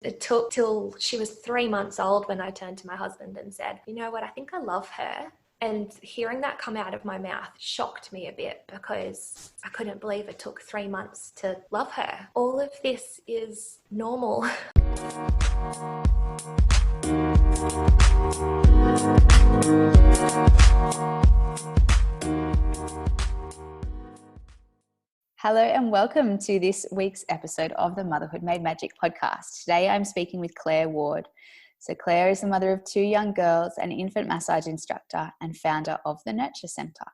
It took till she was 3 months old when I turned to my husband and said, you know what, I think I love her. And hearing that come out of my mouth shocked me a bit because I couldn't believe it took 3 months to love her. All of this is normal. Hello and welcome to this week's episode of the Motherhood Made Magic podcast. Today I'm speaking with Claire Ward. So Claire is the mother of 2 young girls, an infant massage instructor and founder of the Nurture Centre.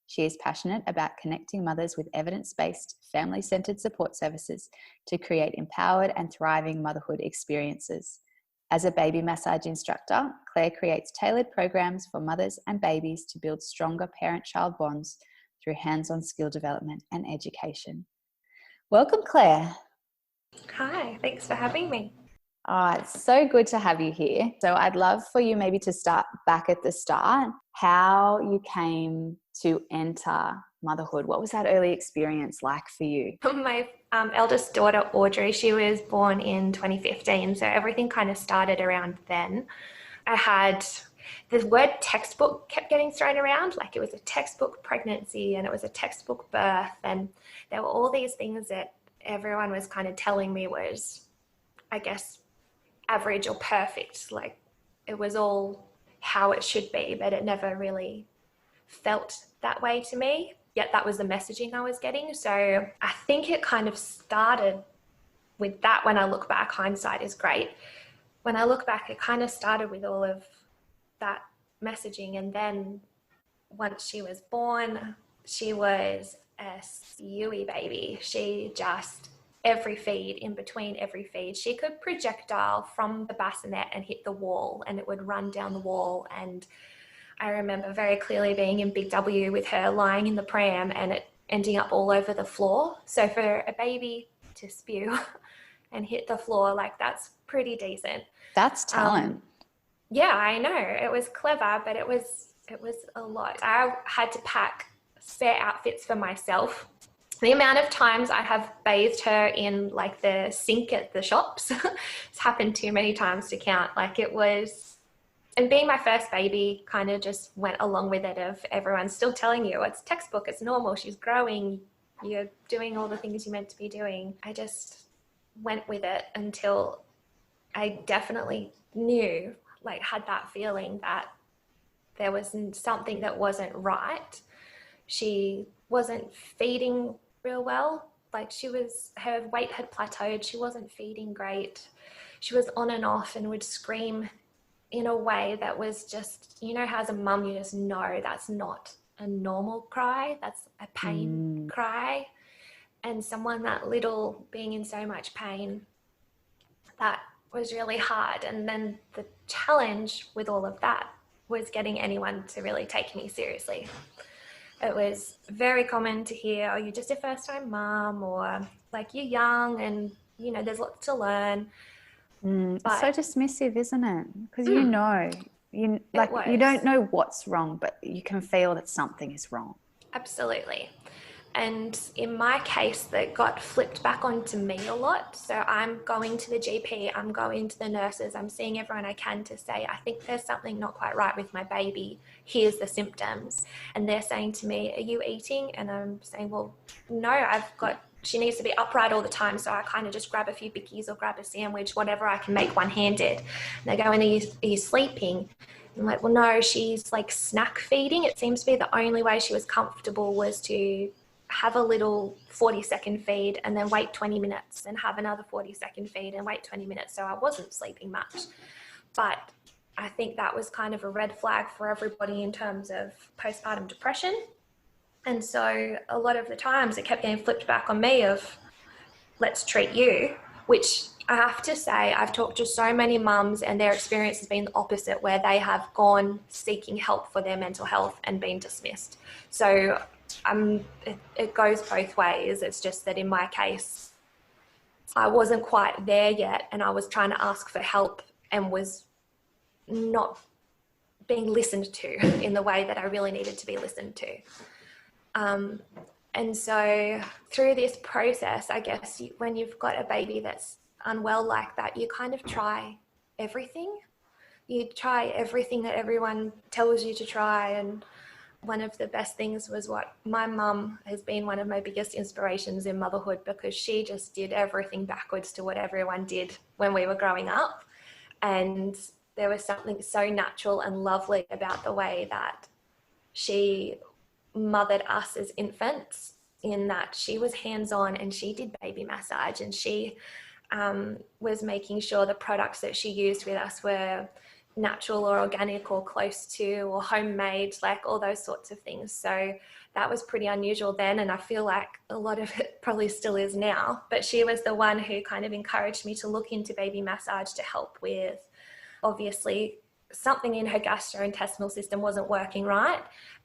She is passionate about connecting mothers with evidence-based, family-centred support services to create empowered and thriving motherhood experiences. As a baby massage instructor, Claire creates tailored programs for mothers and babies to build stronger parent-child bonds through hands-on skill development and education. Welcome, Claire. Hi, thanks for having me. Oh, it's so good to have you here. So I'd love for you maybe to start back at the start, how you came to enter motherhood. What was that early experience like for you? My eldest daughter, Audrey, she was born in 2015, so everything kind of started around then. I had the word textbook kept getting thrown around, like it was a textbook pregnancy and it was a textbook birth, and there were all these things that everyone was kind of telling me was, I guess, average or perfect. Like it was all how it should be, but it never really felt that way to me. Yet that was the messaging I was getting. So I think it kind of started with that. When I look back, hindsight is great. When I look back, it kind of started with all of that messaging. And then once she was born, she was a spewy baby. She just, every feed, in between every feed, she could projectile from the bassinet and hit the wall, and it would run down the wall. And I remember very clearly being in Big W with her lying in the pram and it ending up all over the floor. So for a baby to spew and hit the floor, like, that's pretty decent. That's talent. Yeah, I know. It was clever, but it was a lot. I had to pack spare outfits for myself. The amount of times I have bathed her in like the sink at the shops, it's happened too many times to count. Like it was, and being my first baby kind of just went along with it, of everyone's still telling you it's textbook, it's normal, she's growing, you're doing all the things you're meant to be doing. I just went with it until I definitely knew, like had that feeling that there was something that wasn't right. She wasn't feeding real well. Like her weight had plateaued. She wasn't feeding great. She was on and off and would scream in a way that was just, you know, how as a mum, you just know that's not a normal cry. That's a pain cry. And someone that little being in so much pain, that was really hard. And then the challenge with all of that was getting anyone to really take me seriously. It was very common to hear, oh, you're just a first-time mum, or like you're young and, you know, there's lots to learn. It's so dismissive, isn't it? Because you don't know what's wrong, but you can feel that something is wrong. Absolutely. And in my case, that got flipped back onto me a lot. So I'm going to the GP, I'm going to the nurses, I'm seeing everyone I can to say, I think there's something not quite right with my baby. Here's the symptoms. And they're saying to me, are you eating? And I'm saying, well, no, she needs to be upright all the time. So I kind of just grab a few bickies or grab a sandwich, whatever I can make one-handed. And they go, and are you sleeping? I'm like, well, no, she's like snack feeding. It seems to be the only way she was comfortable was to have a little 40-second feed and then wait 20 minutes and have another 40-second feed and wait 20 minutes. So I wasn't sleeping much. But I think that was kind of a red flag for everybody in terms of postpartum depression. And so a lot of the times it kept getting flipped back on me of, let's treat you, which I have to say, I've talked to so many mums and their experience has been the opposite, where they have gone seeking help for their mental health and been dismissed. So it goes both ways. It's just that in my case, I wasn't quite there yet, and I was trying to ask for help and was not being listened to in the way that I really needed to be listened to. And so through this process, I guess when you've got a baby that's unwell like that, you kind of try everything. You try everything that everyone tells you to try. And one of the best things was what my mum has been one of my biggest inspirations in motherhood, because she just did everything backwards to what everyone did when we were growing up. And there was something so natural and lovely about the way that she mothered us as infants, in that she was hands-on and she did baby massage, and she was making sure the products that she used with us were natural or organic or close to or homemade, like all those sorts of things. So that was pretty unusual then, and I feel like a lot of it probably still is now. But she was the one who kind of encouraged me to look into baby massage to help with, obviously, something in her gastrointestinal system wasn't working right,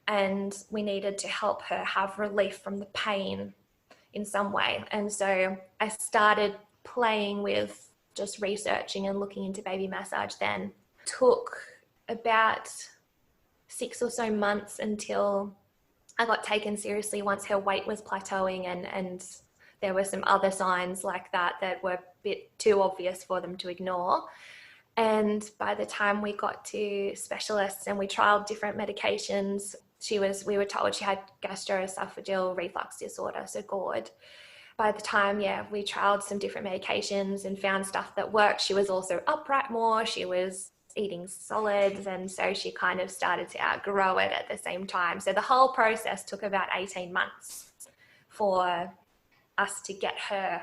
and we needed to help her have relief from the pain in some way. And so I started playing with just researching and looking into baby massage then. Took about 6 or so months until I got taken seriously once her weight was plateauing, and there were some other signs like that that were a bit too obvious for them to ignore. And by the time we got to specialists and we trialed different medications, we were told she had gastroesophageal reflux disorder, so GORD. By the time, we trialed some different medications and found stuff that worked, she was also upright more, she was eating solids, and so she kind of started to outgrow it at the same time. So the whole process took about 18 months for us to get her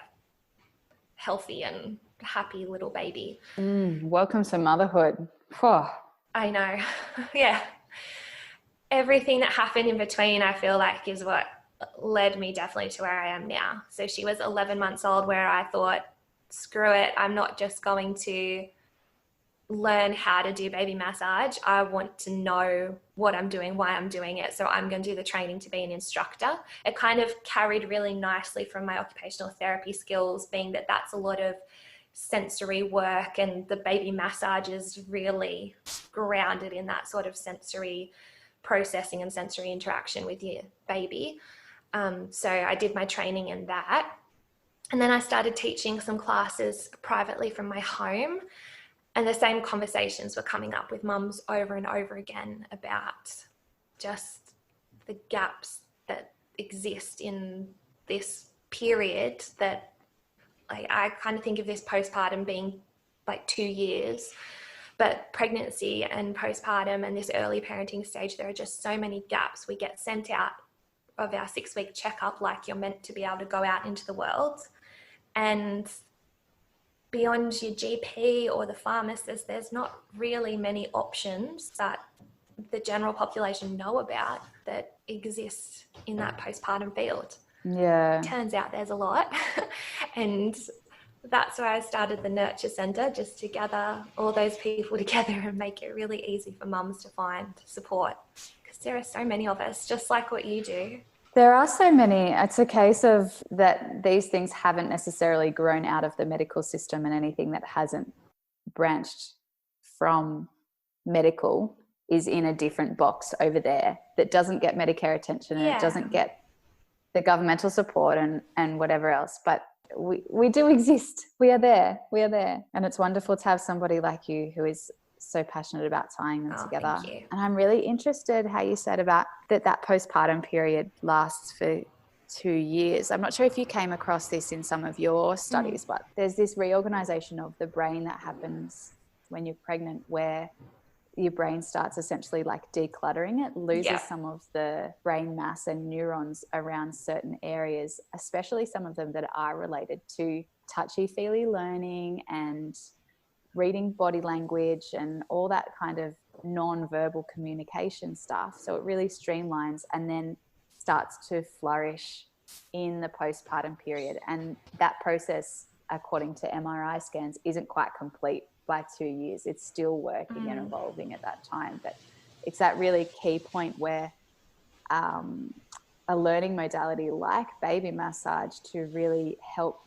healthy and happy little baby. Welcome to motherhood. I know. Yeah. Everything that happened in between, I feel like, is what led me definitely to where I am now. So she was 11 months old, where I thought, screw it, I'm not just going to learn how to do baby massage. I want to know what I'm doing, why I'm doing it. So I'm going to do the training to be an instructor. It kind of carried really nicely from my occupational therapy skills, being that that's a lot of sensory work, and the baby massage is really grounded in that sort of sensory processing and sensory interaction with your baby. So I did my training in that. And then I started teaching some classes privately from my home. And the same conversations were coming up with mums over and over again about just the gaps that exist in this period, that I kind of think of this postpartum being like 2 years, but pregnancy and postpartum and this early parenting stage, there are just so many gaps. We get sent out of our 6-week checkup like you're meant to be able to go out into the world, and beyond your GP or the pharmacist, there's not really many options that the general population know about that exist in that postpartum field. Yeah. Turns out there's a lot. And that's why I started the Nurture Centre, just to gather all those people together and make it really easy for mums to find support, because there are so many of us, just like what you do. There are so many. It's a case of that these things haven't necessarily grown out of the medical system, and anything that hasn't branched from medical is in a different box over there that doesn't get Medicare attention, and it doesn't get the governmental support and whatever else. But we do exist. We are there. And it's wonderful to have somebody like you who is so passionate about tying them together. Thank you. And I'm really interested how you said about that postpartum period lasts for 2 years. I'm not sure if you came across this in some of your studies, but there's this reorganization of the brain that happens when you're pregnant, where your brain starts essentially like decluttering. It loses some of the brain mass and neurons around certain areas, especially some of them that are related to touchy-feely learning and reading body language and all that kind of non-verbal communication stuff. So it really streamlines and then starts to flourish in the postpartum period. And that process, according to MRI scans, isn't quite complete by 2 years. It's still working and evolving at that time. But it's that really key point where a learning modality like baby massage to really help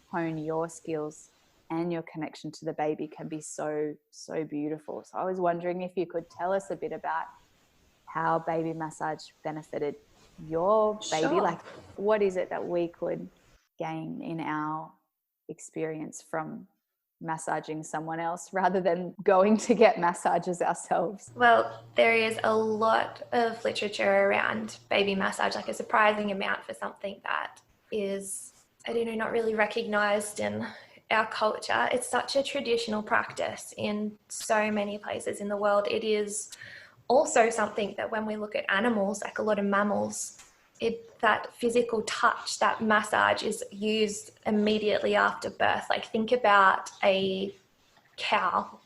hone your skills and your connection to the baby can be so, so beautiful. So I was wondering if you could tell us a bit about how baby massage benefited your baby. Sure. Like, what is it that we could gain in our experience from massaging someone else rather than going to get massages ourselves? Well, there is a lot of literature around baby massage, like a surprising amount for something that is, I don't know, not really recognized in our culture. It's such a traditional practice in so many places in the world. It is also something that when we look at animals, like a lot of mammals, that physical touch, that massage is used immediately after birth. Like think about a cow,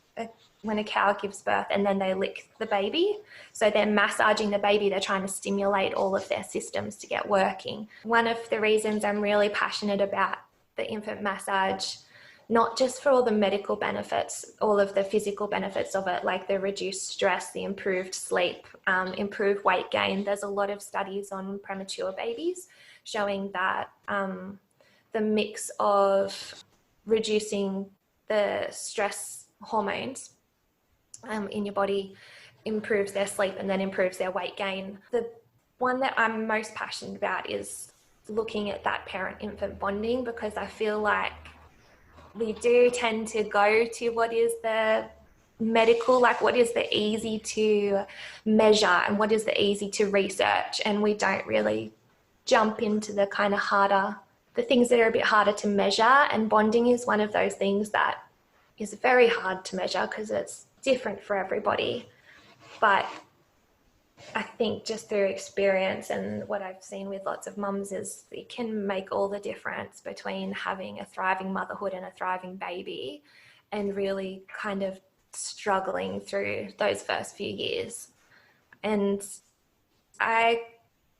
when a cow gives birth and then they lick the baby. So they're massaging the baby, they're trying to stimulate all of their systems to get working. One of the reasons I'm really passionate about the infant massage, not just for all the medical benefits, all of the physical benefits of it, like the reduced stress, the improved sleep, improved weight gain. There's a lot of studies on premature babies showing that the mix of reducing the stress hormones in your body improves their sleep and then improves their weight gain. The one that I'm most passionate about is looking at that parent-infant bonding, because I feel like we do tend to go to what is the medical, like what is the easy to measure and what is the easy to research, and we don't really jump into the kind of harder, the things that are a bit harder to measure. And bonding is one of those things that is very hard to measure because it's different for everybody. But I think just through experience and what I've seen with lots of mums is it can make all the difference between having a thriving motherhood and a thriving baby and really kind of struggling through those first few years. And I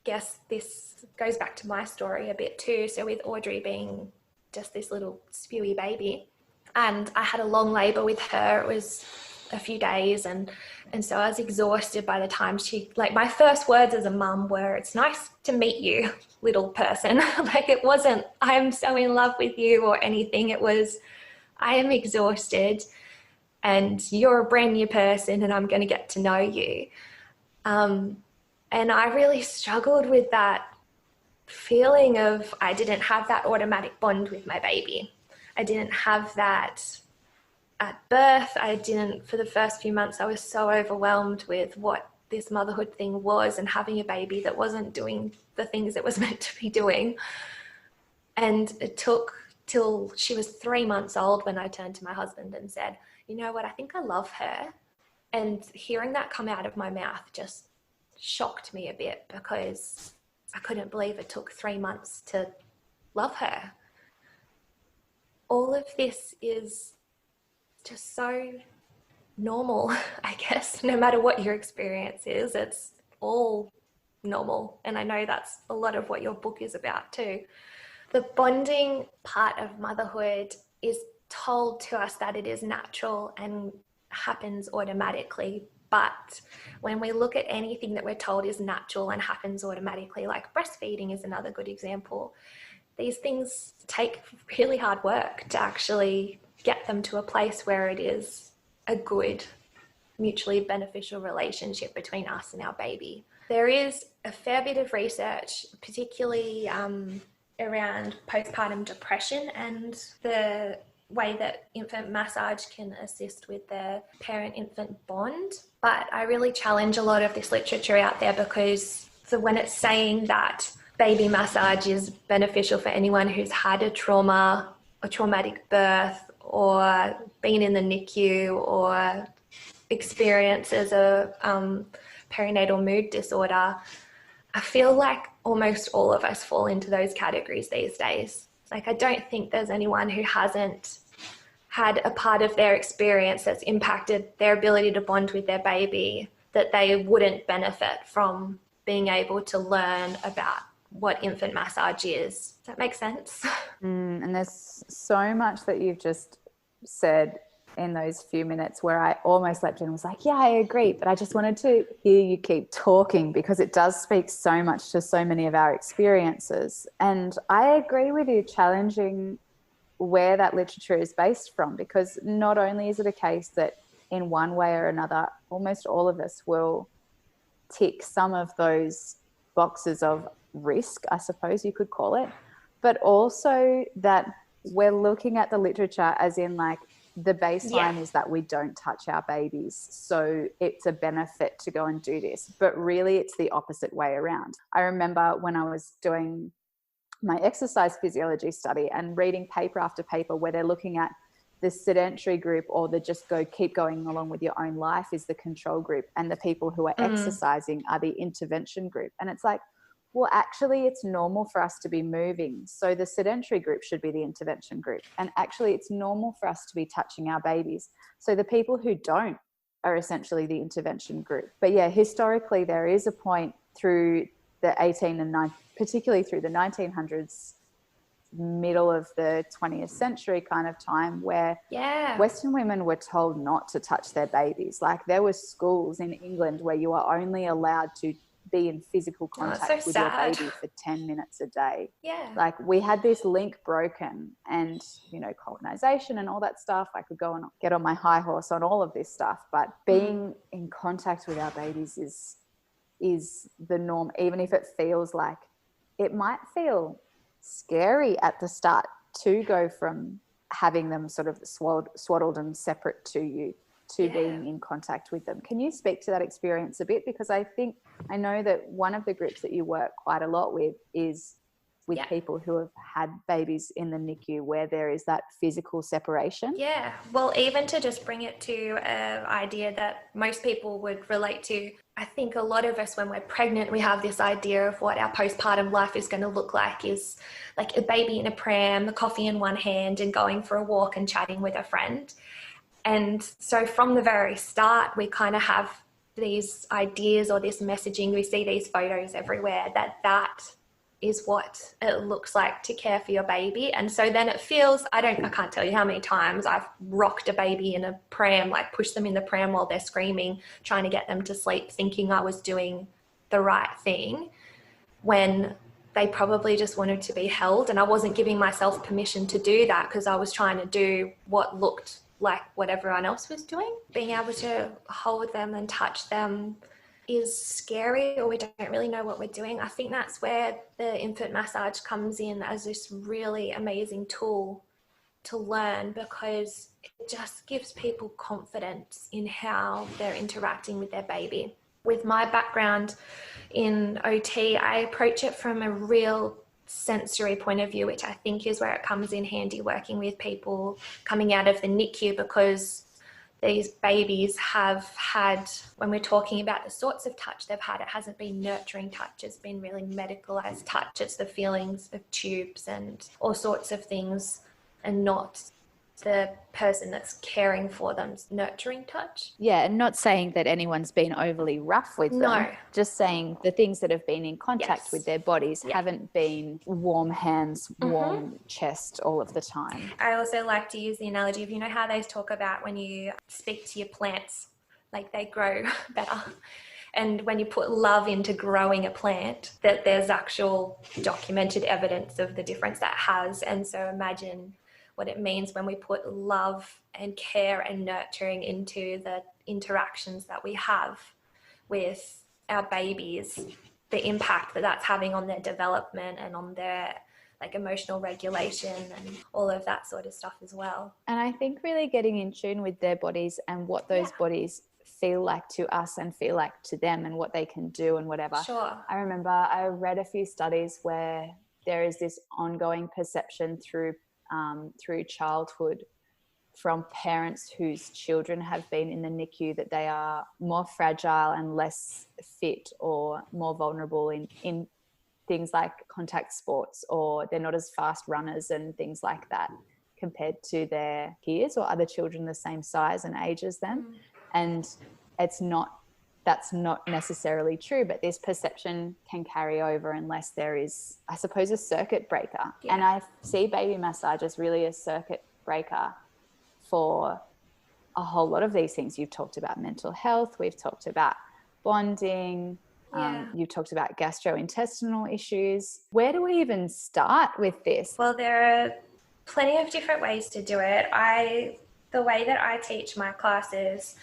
guess this goes back to my story a bit too. So with Audrey being just this little spewy baby, and I had a long labour with her. It was a few days, and so I was exhausted by the time she, like, my first words as a mum were, "It's nice to meet you, little person." Like, it wasn't, "I'm so in love with you" or anything. It was, "I am exhausted and you're a brand new person and I'm going to get to know you." And I really struggled with that feeling of I didn't have that automatic bond with my baby. I didn't have that at birth. I didn't, for the first few months, I was so overwhelmed with what this motherhood thing was and having a baby that wasn't doing the things it was meant to be doing. And it took till she was 3 months old when I turned to my husband and said, "You know what, I think I love her." And hearing that come out of my mouth just shocked me a bit, because I couldn't believe it took 3 months to love her. All of this is just so normal, I guess. No matter what your experience is, it's all normal. And I know that's a lot of what your book is about too. The bonding part of motherhood is told to us that it is natural and happens automatically. But when we look at anything that we're told is natural and happens automatically, like breastfeeding is another good example, these things take really hard work to actually get them to a place where it is a good, mutually beneficial relationship between us and our baby. There is a fair bit of research, particularly around postpartum depression and the way that infant massage can assist with the parent-infant bond. But I really challenge a lot of this literature out there, because when it's saying that baby massage is beneficial for anyone who's had a trauma, a traumatic birth, or been in the NICU, or experiences a perinatal mood disorder, I feel like almost all of us fall into those categories these days. Like, I don't think there's anyone who hasn't had a part of their experience that's impacted their ability to bond with their baby, that they wouldn't benefit from being able to learn about what infant massage is. Does that make sense? And there's so much that you've just said in those few minutes where I almost leapt in and was like, yeah, I agree. But I just wanted to hear you keep talking, because it does speak so much to so many of our experiences. And I agree with you challenging where that literature is based from, because not only is it a case that in one way or another, almost all of us will tick some of those boxes of risk, I suppose you could call it, but also that we're looking at the literature as in like the baseline is that we don't touch our babies. So it's a benefit to go and do this. But really it's the opposite way around. I remember when I was doing my exercise physiology study and reading paper after paper where they're looking at the sedentary group or the just keep going along with your own life is the control group, and the people who are exercising are the intervention group. And it's like, well, actually it's normal for us to be moving. So the sedentary group should be the intervention group. And actually it's normal for us to be touching our babies. So the people who don't are essentially the intervention group. But yeah, historically there is a point through the 18 and 19, particularly through the 1900s, middle of the 20th century kind of time, where Western women were told not to touch their babies. Like there were schools in England where you are only allowed to be in physical contact with your baby for 10 minutes a day. Like we had this link broken, and you know, colonization and all that stuff. I could go and get on my high horse on all of this stuff, but being in contact with our babies is the norm, even if it feels like it might feel scary at the start to go from having them sort of swaddled and separate to you to being in contact with them. Can you speak to that experience a bit? Because I know that one of the groups that you work quite a lot with is with people who have had babies in the NICU where there is that physical separation. Yeah, well, even to just bring it to an idea that most people would relate to, I think a lot of us, when we're pregnant, we have this idea of what our postpartum life is going to look like is like a baby in a pram, a coffee in one hand, and going for a walk and chatting with a friend. And so from the very start, we kind of have these ideas or this messaging. We see these photos everywhere that is what it looks like to care for your baby. And so then it feels, I can't tell you how many times I've rocked a baby in a pram, like pushed them in the pram while they're screaming, trying to get them to sleep, thinking I was doing the right thing, when they probably just wanted to be held. And I wasn't giving myself permission to do that because I was trying to do what looked like what everyone else was doing. Being able to hold them and touch them is scary, or we don't really know what we're doing. I think that's where the infant massage comes in as this really amazing tool to learn, because it just gives people confidence in how they're interacting with their baby. With my background in OT, I approach it from a real sensory point of view, which I think is where it comes in handy working with people coming out of the NICU, because these babies have had, when we're talking about the sorts of touch they've had, it hasn't been nurturing touch, it's been really medicalized touch. It's the feelings of tubes and all sorts of things, and not the person that's caring for them's nurturing touch. Yeah, and not saying that anyone's been overly rough with them. Just saying the things that have been in contact with their bodies haven't been warm hands, warm chest all of the time. I also like to use the analogy of, you know how they talk about when you speak to your plants, like they grow better. And when you put love into growing a plant, that there's actual documented evidence of the difference that has. And so imagine what it means when we put love and care and nurturing into the interactions that we have with our babies, the impact that that's having on their development and on their like emotional regulation and all of that sort of stuff as well. And I think really getting in tune with their bodies and what those bodies feel like to us and feel like to them, and what they can do and whatever. Sure. I remember I read a few studies where there is this ongoing perception through childhood from parents whose children have been in the NICU that they are more fragile and less fit or more vulnerable in things like contact sports, or they're not as fast runners and things like that compared to their peers or other children the same size and age as them. And that's not necessarily true, but this perception can carry over unless there is, I suppose, a circuit breaker. Yeah. And I see baby massage as really a circuit breaker for a whole lot of these things. You've talked about mental health, we've talked about bonding, you've talked about gastrointestinal issues. Where do we even start with this? Well, there are plenty of different ways to do it. The way that I teach my classes,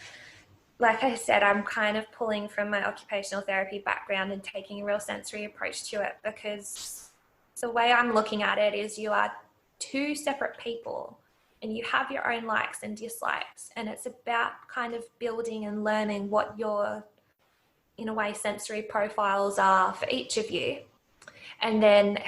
like I said, I'm kind of pulling from my occupational therapy background and taking a real sensory approach to it, because the way I'm looking at it is you are two separate people, and you have your own likes and dislikes, and it's about kind of building and learning what your, in a way, sensory profiles are for each of you, and then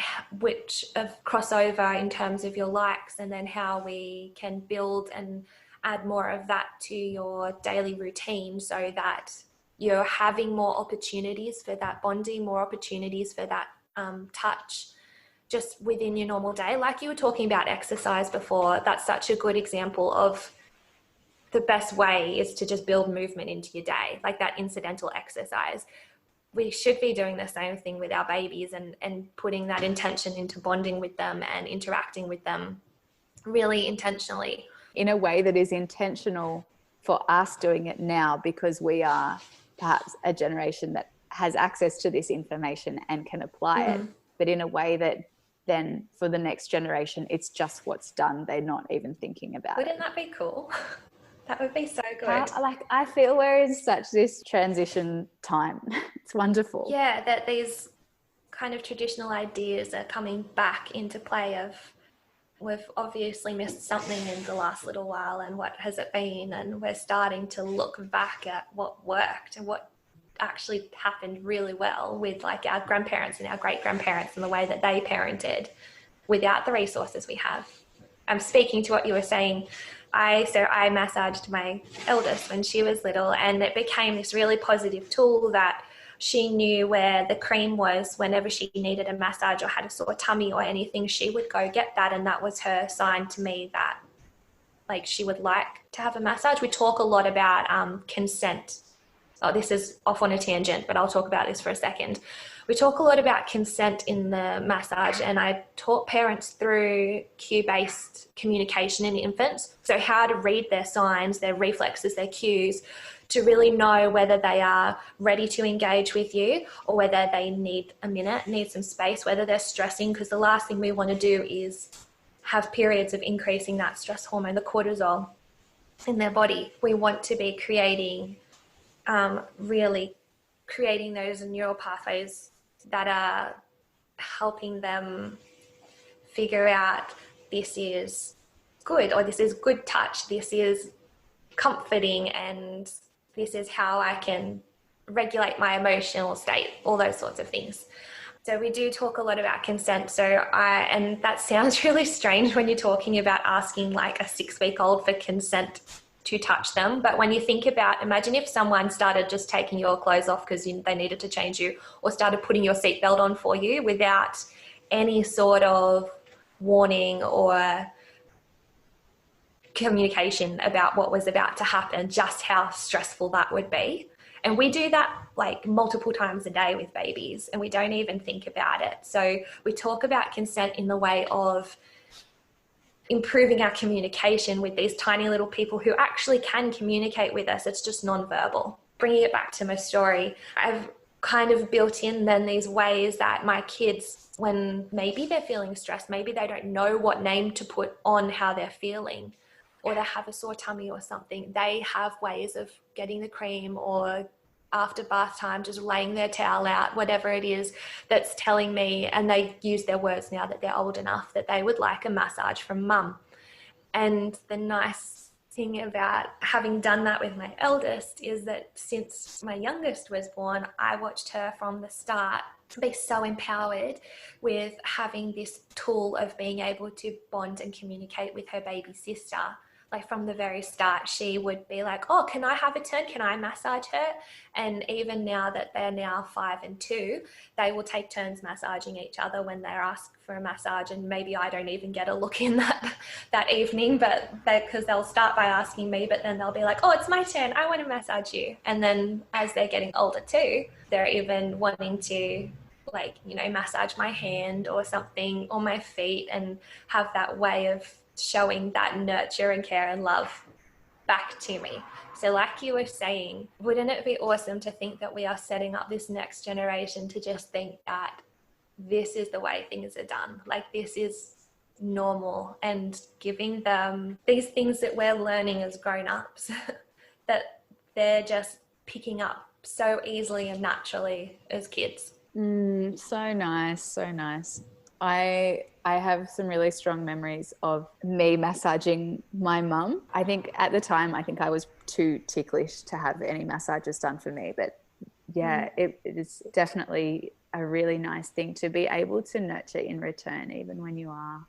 which of crossover in terms of your likes, and then how we can build and add more of that to your daily routine so that you're having more opportunities for that bonding, more opportunities for that touch just within your normal day. Like you were talking about exercise before, that's such a good example of the best way is to just build movement into your day, like that incidental exercise. We should be doing the same thing with our babies and putting that intention into bonding with them and interacting with them really intentionally. In a way that is intentional for us doing it now, because we are perhaps a generation that has access to this information and can apply it, but in a way that then for the next generation, it's just what's done. They're not even thinking about it. Wouldn't that be cool? That would be so good. I feel we're in such this transition time. It's wonderful. Yeah, that these kind of traditional ideas are coming back into play of, we've obviously missed something in the last little while, and what has it been? And we're starting to look back at what worked and what actually happened really well with like our grandparents and our great grandparents and the way that they parented without the resources we have. I'm speaking to what you were saying. I massaged my eldest when she was little, and it became this really positive tool that she knew where the cream was whenever she needed a massage or had a sore tummy or anything. She would go get that, and that was her sign to me that like she would like to have a massage. We talk a lot about consent. Oh, this is off on a tangent, but I'll talk about this for a second. We talk a lot about consent in the massage, and I taught parents through cue-based communication in infants. So how to read their signs, their reflexes, their cues, to really know whether they are ready to engage with you or whether they need a minute, need some space, whether they're stressing, because the last thing we want to do is have periods of increasing that stress hormone, the cortisol, in their body. We want to be really creating those neural pathways that are helping them figure out this is good, or this is good touch, this is comforting, and this is how I can regulate my emotional state, all those sorts of things. So we do talk a lot about consent. And that sounds really strange when you're talking about asking like a 6-week-old for consent to touch them. But when you think about, imagine if someone started just taking your clothes off because they needed to change you, or started putting your seatbelt on for you without any sort of warning or communication about what was about to happen, just how stressful that would be. And we do that like multiple times a day with babies, and we don't even think about it. So we talk about consent in the way of improving our communication with these tiny little people who actually can communicate with us. It's just nonverbal. Bringing it back to my story, I've kind of built in then these ways that my kids, when maybe they're feeling stressed, maybe they don't know what name to put on how they're feeling, or they have a sore tummy or something, they have ways of getting the cream, or after bath time, just laying their towel out, whatever it is that's telling me, and they use their words now that they're old enough, that they would like a massage from mum. And the nice thing about having done that with my eldest is that since my youngest was born, I watched her from the start be so empowered with having this tool of being able to bond and communicate with her baby sister. Like from the very start, she would be like, oh, can I have a turn? Can I massage her? And even now that they're now 5 and 2, they will take turns massaging each other when they're asked for a massage. And maybe I don't even get a look in that evening, but because they'll start by asking me, but then they'll be like, oh, it's my turn. I want to massage you. And then as they're getting older too, they're even wanting to massage my hand or something, or my feet, and have that way of showing that nurture and care and love back to me. So like you were saying, wouldn't it be awesome to think that we are setting up this next generation to just think that this is the way things are done, like this is normal, and giving them these things that we're learning as grown-ups that they're just picking up so easily and naturally as kids. So nice, so nice. I have some really strong memories of me massaging my mum. I think at the time, I think I was too ticklish to have any massages done for me. But yeah, it is definitely a really nice thing to be able to nurture in return, even when you are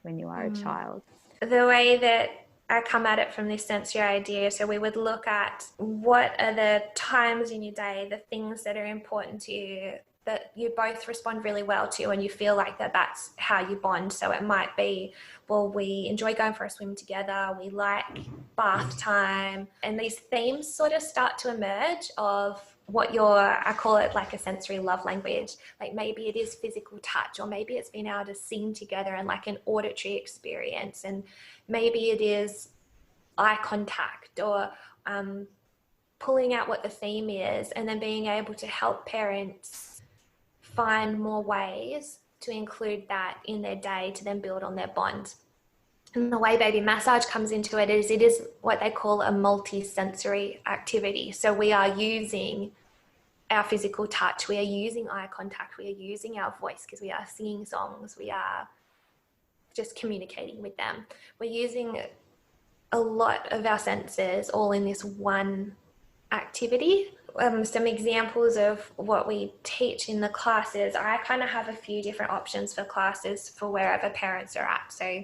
a child. The way that I come at it from this sensory idea, so we would look at what are the times in your day, the things that are important to you, that you both respond really well to, and you feel like that's how you bond. So it might be, well, we enjoy going for a swim together, we like bath time, and these themes sort of start to emerge of what I call it like a sensory love language. Like maybe it is physical touch, or maybe it's being able to sing together and like an auditory experience, and maybe it is eye contact, or pulling out what the theme is and then being able to help parents find more ways to include that in their day to then build on their bond. And the way baby massage comes into it is what they call a multi-sensory activity. So we are using our physical touch, we are using eye contact, we are using our voice because we are singing songs, we are just communicating with them. We're using a lot of our senses all in this one activity. Some examples of what we teach in the classes, I kind of have a few different options for classes for wherever parents are at. So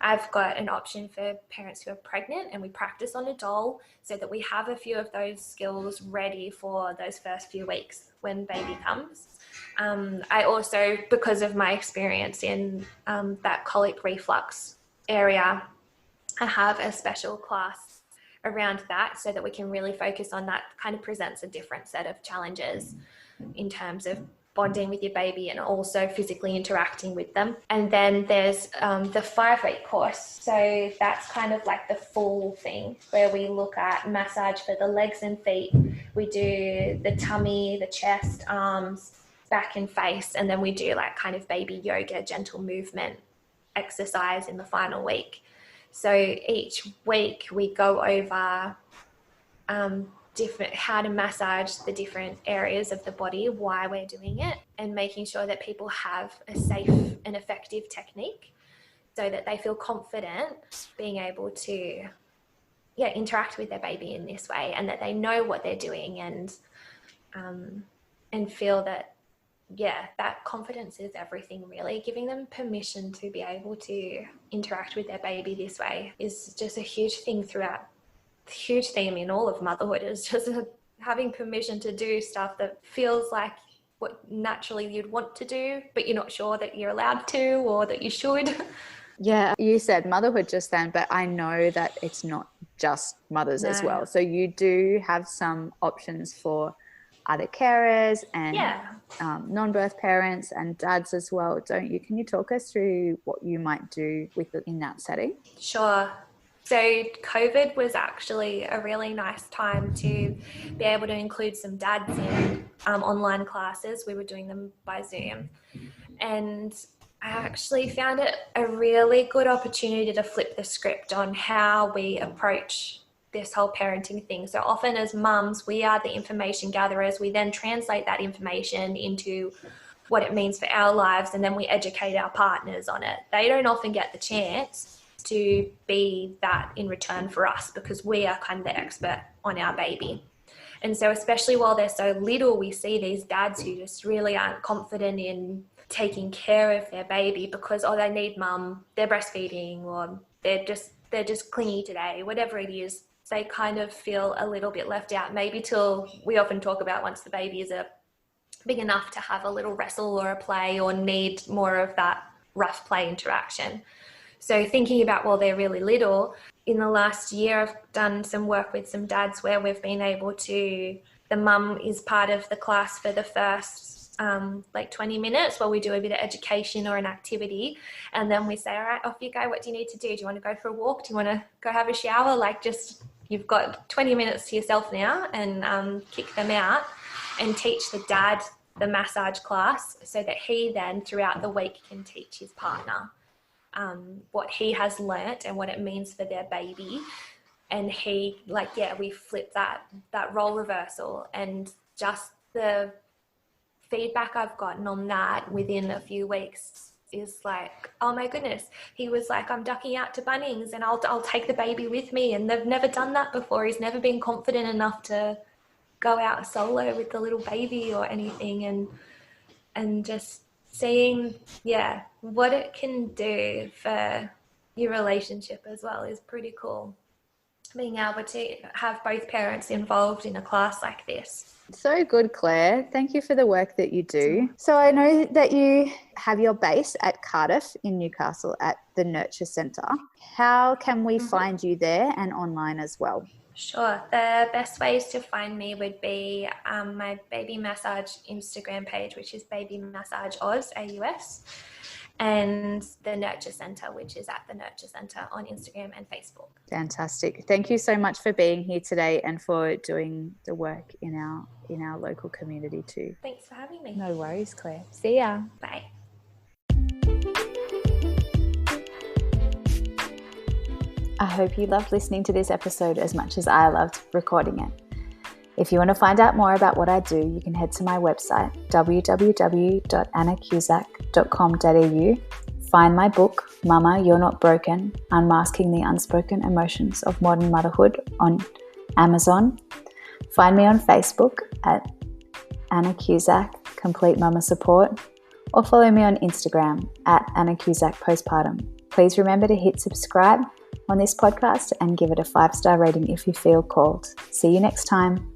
I've got an option for parents who are pregnant, and we practice on a doll so that we have a few of those skills ready for those first few weeks when baby comes. I also, because of my experience in that colic reflux area, I have a special class around that so that we can really focus on that. Kind of presents a different set of challenges in terms of bonding with your baby and also physically interacting with them. And then there's the 5-week course. So that's kind of like the full thing where we look at massage for the legs and feet. We do the tummy, the chest, arms, back and face. And then we do like kind of baby yoga, gentle movement exercise in the final week. So each week we go over how to massage the different areas of the body, why we're doing it, and making sure that people have a safe and effective technique so that they feel confident being able to interact with their baby in this way, and that they know what they're doing, and feel that that confidence is everything, really. Giving them permission to be able to interact with their baby this way is just a huge thing throughout. The huge theme in all of motherhood is just having permission to do stuff that feels like what naturally you'd want to do, but you're not sure that you're allowed to or that you should. Yeah, you said motherhood just then, but I know that it's not just mothers as well. So you do have some options for other carers and non-birth parents and dads as well, don't you? Can you talk us through what you might do in that setting? Sure. So COVID was actually a really nice time to be able to include some dads in online classes. We were doing them by Zoom. And I actually found it a really good opportunity to flip the script on how we approach this whole parenting thing. So often as mums, we are the information gatherers. We then translate that information into what it means for our lives, and then we educate our partners on it. They don't often get the chance to be that in return for us because we are kind of the expert on our baby. And so especially while they're so little, we see these dads who just really aren't confident in taking care of their baby because they need mum, they're breastfeeding, or they're just clingy today, whatever it is. They kind of feel a little bit left out, maybe till we often talk about once the baby is big enough to have a little wrestle or a play or need more of that rough play interaction. So thinking about while they're really little, in the last year, I've done some work with some dads where we've been able to, the mum is part of the class for the first 20 minutes where we do a bit of education or an activity. And then we say, all right, off you go. What do you need to do? Do you want to go for a walk? Do you want to go have a shower? You've got 20 minutes to yourself now, and kick them out and teach the dad the massage class so that he then throughout the week can teach his partner what he has learnt and what it means for their baby. And we flip that role reversal, and just the feedback I've gotten on that within a few weeks is like, oh my goodness, he was like, I'm ducking out to Bunnings and I'll take the baby with me. And they've never done that before. He's never been confident enough to go out solo with the little baby or anything. And just seeing, what it can do for your relationship as well is pretty cool. Being able to have both parents involved in a class like this. So good, Claire. Thank you for the work that you do. So I know that you have your base at Cardiff in Newcastle at the Nurture Centre. How can we find you there and online as well? Sure. The best ways to find me would be my baby massage Instagram page, which is Baby Massage Oz, AUS, and the Nurture Centre, which is at the Nurture Centre on Instagram and Facebook. Fantastic. Thank you so much for being here today and for doing the work in our local community too. Thanks for having me. No worries, Claire. See ya. Bye. I hope you loved listening to this episode as much as I loved recording it. If you want to find out more about what I do, you can head to my website, www.annacusack.com.au. Find my book, Mama, You're Not Broken, Unmasking the Unspoken Emotions of Modern Motherhood on Amazon. Find me on Facebook at Anna Cusack, Complete Mama Support, or follow me on Instagram at annacusack postpartum. Please remember to hit subscribe on this podcast and give it a 5-star rating if you feel called. See you next time.